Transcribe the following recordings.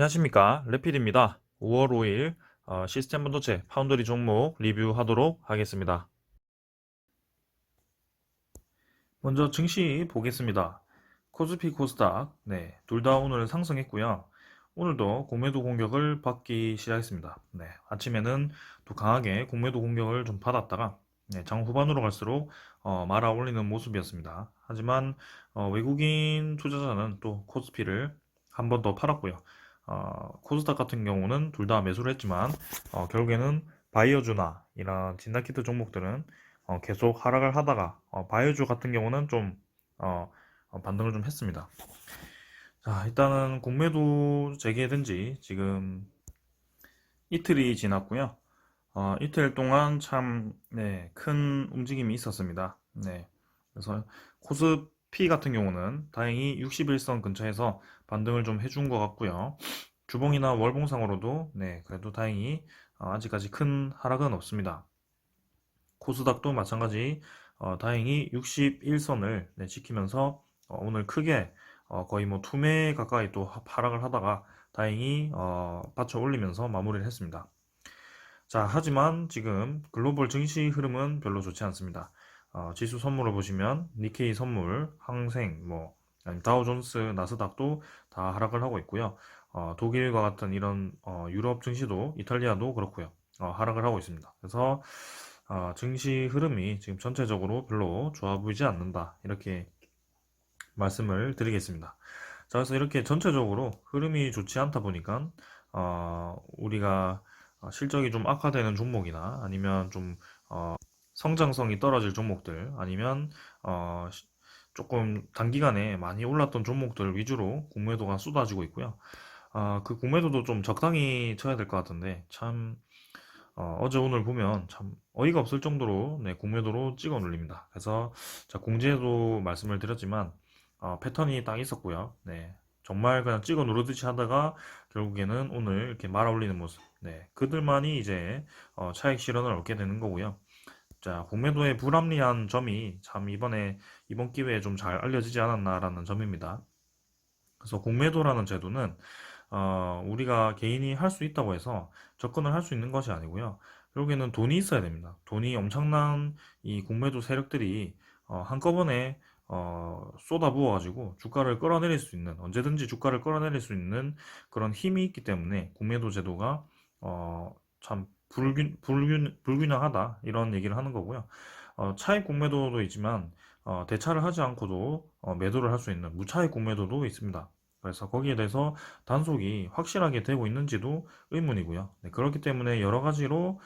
안녕하십니까, 레필입니다. 5월 5일 시스템 반도체 파운드리 종목 리뷰하도록 하겠습니다. 먼저 증시 보겠습니다. 코스피 코스닥 둘 다 오늘 상승했고요. 오늘도 공매도 공격을 받기 시작했습니다. 아침에는 또 강하게 공매도 공격을 좀 받았다가 장 후반으로 갈수록 말아 올리는 모습이었습니다. 하지만 외국인 투자자는 또 코스피를 한 번 더 팔았고요. 코스닥 같은 경우는 둘 다 매수를 했지만 결국에는 바이오주나 이런 진단키트 종목들은 계속 하락을 하다가 바이오주 같은 경우는 좀 어, 반등을 좀 했습니다. 자, 일단은 공매도 재개된 지 지금 이틀이 지났고요. 이틀 동안 참, 큰 움직임이 있었습니다. 그래서 코스피 같은 경우는 다행히 61선 근처에서 반등을 좀 해준 것 같고요. 주봉이나 월봉상으로도, 그래도 다행히 아직까지 큰 하락은 없습니다. 코스닥도 마찬가지, 다행히 61선을 지키면서 오늘 크게 거의 뭐 투매 가까이 또 하락을 하다가 다행히 받쳐 올리면서 마무리를 했습니다. 자, 하지만 지금 글로벌 증시 흐름은 별로 좋지 않습니다. 지수 선물을 보시면 니케이 선물, 항생, 아니면 다우존스, 나스닥도 다 하락을 하고 있고요. 독일과 같은 이런 유럽 증시도 이탈리아도 그렇고요. 하락을 하고 있습니다. 그래서 증시 흐름이 지금 전체적으로 별로 좋아 보이지 않는다. 이렇게 말씀을 드리겠습니다. 자, 그래서 이렇게 전체적으로 흐름이 좋지 않다 보니까 우리가 실적이 좀 악화되는 종목이나 아니면 좀 성장성이 떨어질 종목들 아니면 조금 단기간에 많이 올랐던 종목들 위주로 공매도가 쏟아지고 있고요. 그 공매도도 좀 적당히 쳐야 될 것 같은데 참 어제 오늘 보면 참 어이가 없을 정도로 공매도로 찍어 눌립니다. 그래서 자, 공지에도 말씀을 드렸지만 패턴이 딱 있었고요. 정말 그냥 찍어 누르듯이 하다가 결국에는 오늘 이렇게 말아 올리는 모습. 그들만이 이제 차익 실현을 얻게 되는 거고요. 자, 공매도의 불합리한 점이 참 이번 기회에 좀 잘 알려지지 않았나라는 점입니다. 그래서 공매도라는 제도는 우리가 개인이 할 수 있다고 해서 접근을 할 수 있는 것이 아니고요. 결국에는 돈이 있어야 됩니다. 돈이 엄청난 이 공매도 세력들이 한꺼번에 쏟아부어가지고 주가를 끌어내릴 수 있는, 언제든지 주가를 끌어내릴 수 있는 그런 힘이 있기 때문에 공매도 제도가 참 불균형하다 이런 얘기를 하는 거고요. 차익 공매도도 있지만 대차를 하지 않고도 매도를 할 수 있는 무차익 공매도도 있습니다. 그래서 거기에 대해서 단속이 확실하게 되고 있는지도 의문이고요. 그렇기 때문에 여러 가지로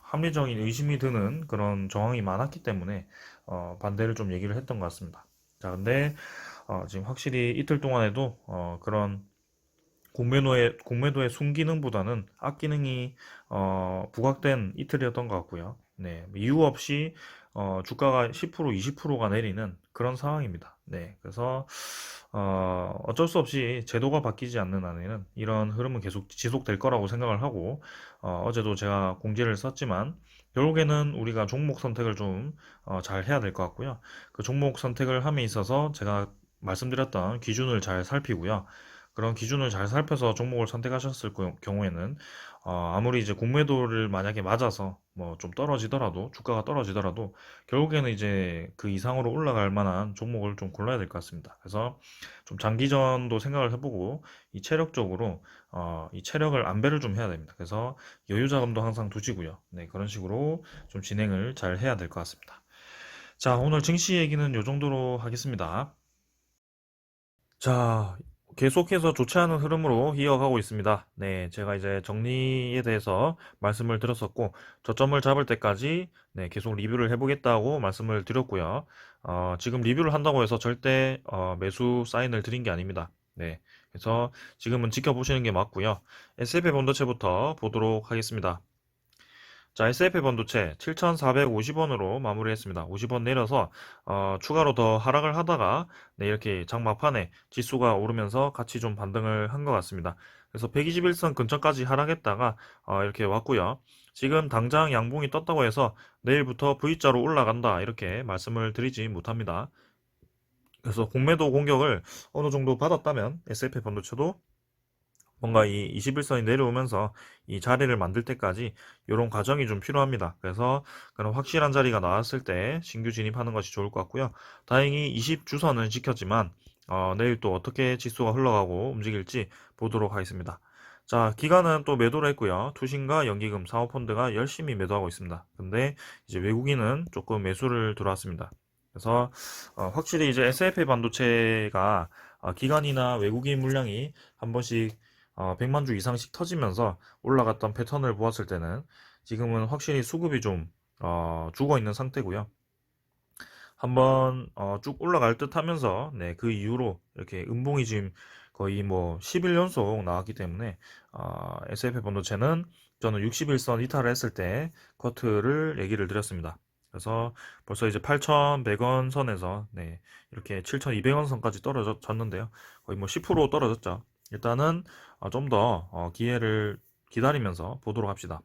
합리적인 의심이 드는 그런 정황이 많았기 때문에 반대를 좀 얘기를 했던 것 같습니다. 자, 근데 지금 확실히 이틀 동안에도 그런 공매도의 순기능보다는 악기능이 부각된 이틀이었던 것 같고요. 이유 없이 주가가 10% 20%가 내리는 그런 상황입니다. 그래서 어쩔 수 없이 제도가 바뀌지 않는 한에는 이런 흐름은 계속 지속될 거라고 생각을 하고 어제도 제가 공지를 썼지만 결국에는 우리가 종목 선택을 좀 잘 해야 될 것 같고요. 그 종목 선택을 함에 있어서 제가 말씀드렸던 기준을 잘 살피고요. 그런 기준을 잘 살펴서 종목을 선택하셨을 경우에는 아무리 이제 공매도를 만약에 맞아서 뭐 좀 떨어지더라도 주가가 떨어지더라도 결국에는 이제 그 이상으로 올라갈 만한 종목을 좀 골라야 될 것 같습니다. 그래서 좀 장기전도 생각을 해보고 이 체력적으로 이 체력을 안배를 좀 해야 됩니다. 그래서 여유 자금도 항상 두시고요. 그런 식으로 좀 진행을 잘 해야 될 것 같습니다. 자, 오늘 증시 얘기는 이 정도로 하겠습니다. 자, 계속해서 좋지 않은 흐름으로 이어가고 있습니다. 제가 이제 정리에 대해서 말씀을 드렸었고, 저점을 잡을 때까지 계속 리뷰를 해보겠다고 말씀을 드렸고요. 지금 리뷰를 한다고 해서 절대 매수 사인을 드린 게 아닙니다. 그래서 지금은 지켜보시는 게 맞고요. S&P 반도체부터 보도록 하겠습니다. 자, SF 반도체 7,450원으로 마무리했습니다. 50원 내려서 추가로 더 하락을 하다가 이렇게 장막판에 지수가 오르면서 같이 좀 반등을 한 것 같습니다. 그래서 121선 근처까지 하락했다가 이렇게 왔고요. 지금 당장 양봉이 떴다고 해서 내일부터 V자로 올라간다 이렇게 말씀을 드리지 못합니다. 그래서 공매도 공격을 어느 정도 받았다면 SF 반도체도 뭔가 이 21선이 내려오면서 이 자리를 만들 때까지 이런 과정이 좀 필요합니다. 그래서 그런 확실한 자리가 나왔을 때 신규 진입하는 것이 좋을 것 같고요. 다행히 20주선은 지켰지만 내일 또 어떻게 지수가 흘러가고 움직일지 보도록 하겠습니다. 자, 기관은 또 매도를 했고요. 투신과 연기금, 사모펀드가 열심히 매도하고 있습니다. 근데 이제 외국인은 조금 매수를 들어왔습니다. 그래서 확실히 이제 SFA 반도체가 기관이나 외국인 물량이 한 번씩 100만 주 이상씩 터지면서 올라갔던 패턴을 보았을 때는 지금은 확실히 수급이 좀 죽어 있는 상태고요. 한번 쭉 올라갈 듯 하면서 네, 그 이후로 이렇게 음봉이 지금 거의 뭐 10일 연속 나왔기 때문에 SFP 반도체는 저는 61선 이탈을 했을 때 커트를 얘기를 드렸습니다. 그래서 벌써 이제 8,100원 선에서 네, 이렇게 7,200원 선까지 떨어졌는데요. 거의 뭐 10% 떨어졌죠. 일단은 좀 더 기회를 기다리면서 보도록 합시다.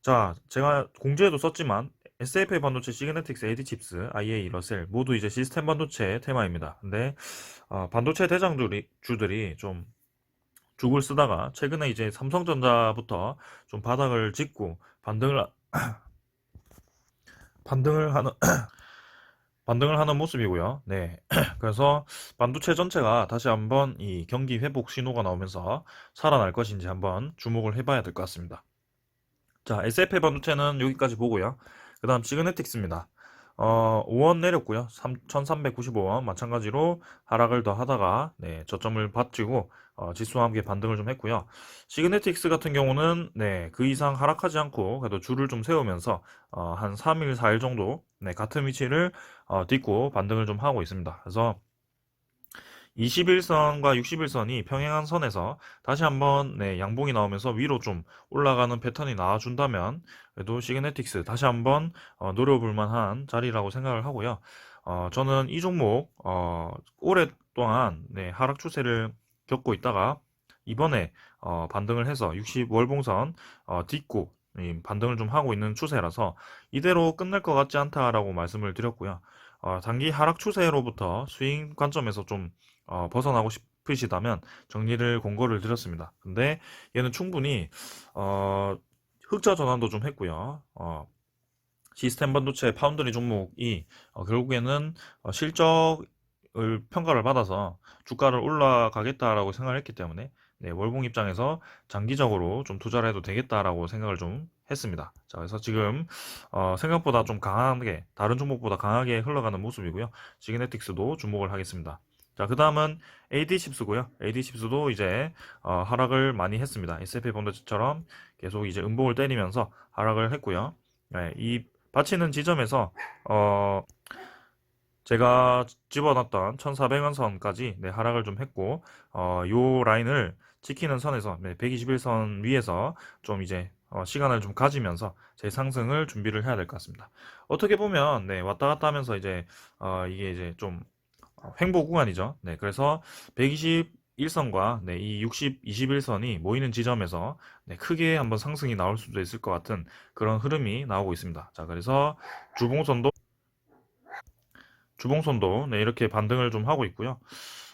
자, 제가 공지에도 썼지만 SFA 반도체, 시그네틱스, AD칩스, IA, 러셀 모두 이제 시스템 반도체 테마입니다. 근데 반도체 대장주들이 좀 죽을 쓰다가 최근에 이제 삼성전자부터 좀 바닥을 짚고 반등을 하는 반등을 하는 모습이고요. 네. 그래서 반도체 전체가 다시 한번 이 경기 회복 신호가 나오면서 살아날 것인지 한번 주목을 해봐야 될 것 같습니다. 자, SFA 반도체는 여기까지 보고요. 그 다음 시그네틱스입니다. 5원 내렸고요. 3,395원 마찬가지로 하락을 더 하다가 네, 저점을 받치고 지수와 함께 반등을 좀 했고요. 시그네틱스 같은 경우는 네, 그 이상 하락하지 않고 그래도 줄을 좀 세우면서 한 3일, 4일 정도 네, 같은 위치를 딛고 반등을 좀 하고 있습니다. 그래서 21선과 61선이 평행한 선에서 다시 한번 네, 양봉이 나오면서 위로 좀 올라가는 패턴이 나와준다면 그래도 시그네틱스 다시 한번 노려볼 만한 자리라고 생각을 하고요. 저는 이 종목 오랫동안 네, 하락 추세를 겪고 있다가 이번에 반등을 해서 60월봉선 딛고 반등을 좀 하고 있는 추세라서 이대로 끝날 것 같지 않다라고 말씀을 드렸고요. 단기 하락 추세로부터 스윙 관점에서 좀 벗어나고 싶으시다면 정리를 공고를 드렸습니다. 근데 얘는 충분히 흑자 전환도 좀 했고요. 시스템 반도체 파운드리 종목이 결국에는 실적을 평가를 받아서 주가를 올라가겠다라고 생각을 했기 때문에 네, 월봉 입장에서 장기적으로 좀 투자를 해도 되겠다라고 생각을 좀 했습니다. 자, 그래서 지금 생각보다 좀 강하게 다른 종목보다 강하게 흘러가는 모습이고요. 시그네틱스도 주목을 하겠습니다. 자, 그 다음은 AD칩스고요. AD칩스도 이제 하락을 많이 했습니다. S&P 반도체처럼 계속 이제 음봉을 때리면서 하락을 했고요. 네, 이 받치는 지점에서 제가 집어놨던 1,400원 선까지 네, 하락을 좀 했고 요 라인을 지키는 선에서 네, 121선 위에서 좀 이제 시간을 좀 가지면서 제 상승을 준비를 해야 될 것 같습니다. 어떻게 보면 네, 왔다 갔다 하면서 이제 이게 이제 좀 횡보 구간이죠. 네, 그래서 121선과 네, 이 21선이 모이는 지점에서 네, 크게 한번 상승이 나올 수도 있을 것 같은 그런 흐름이 나오고 있습니다. 자, 그래서 주봉선도 주봉선도 네, 이렇게 반등을 좀 하고 있고요.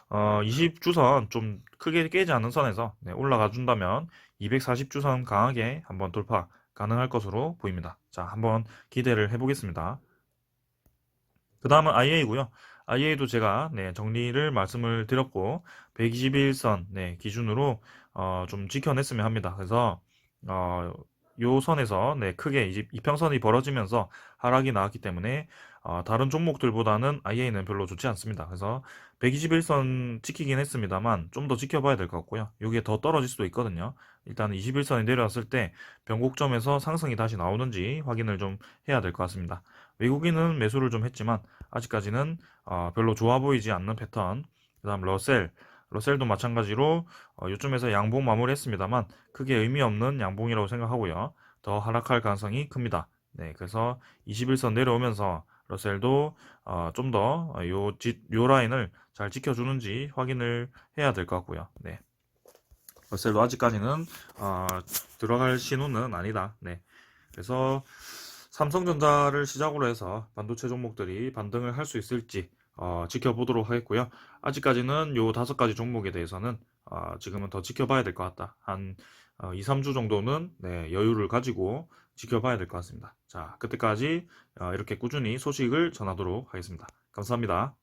20주선 좀 크게 깨지 않는 선에서 네, 올라가 준다면 240주선 강하게 한번 돌파 가능할 것으로 보입니다. 자, 한번 기대를 해보겠습니다. 그 다음은 IA고요. IA도 제가 네, 정리를 말씀을 드렸고 121선 네, 기준으로 좀 지켜냈으면 합니다. 그래서 요 선에서 네, 크게 이제 이평선이 벌어지면서 하락이 나왔기 때문에 다른 종목들보다는 IA는 별로 좋지 않습니다. 그래서 121선 지키긴 했습니다만 좀 더 지켜봐야 될 것 같고요. 이게 더 떨어질 수도 있거든요. 일단 21선이 내려왔을 때 변곡점에서 상승이 다시 나오는지 확인을 좀 해야 될 것 같습니다. 외국인은 매수를 좀 했지만 아직까지는 별로 좋아 보이지 않는 패턴. 그 다음 러셀도 마찬가지로 요쯤에서 양봉 마무리했습니다만 크게 의미 없는 양봉이라고 생각하고요. 더 하락할 가능성이 큽니다. 네, 그래서 21선 내려오면서 러셀도 좀 더 요 라인을 잘 지켜주는지 확인을 해야 될 것 같고요. 네, 러셀도 아직까지는 들어갈 신호는 아니다. 네, 그래서 삼성전자를 시작으로 해서 반도체 종목들이 반등을 할 수 있을지 지켜보도록 하겠고요. 아직까지는 요 5가지 종목에 대해서는 지금은 더 지켜봐야 될 것 같다. 한 2, 3주 정도는 네, 여유를 가지고 지켜봐야 될 것 같습니다. 자, 그때까지 이렇게 꾸준히 소식을 전하도록 하겠습니다. 감사합니다.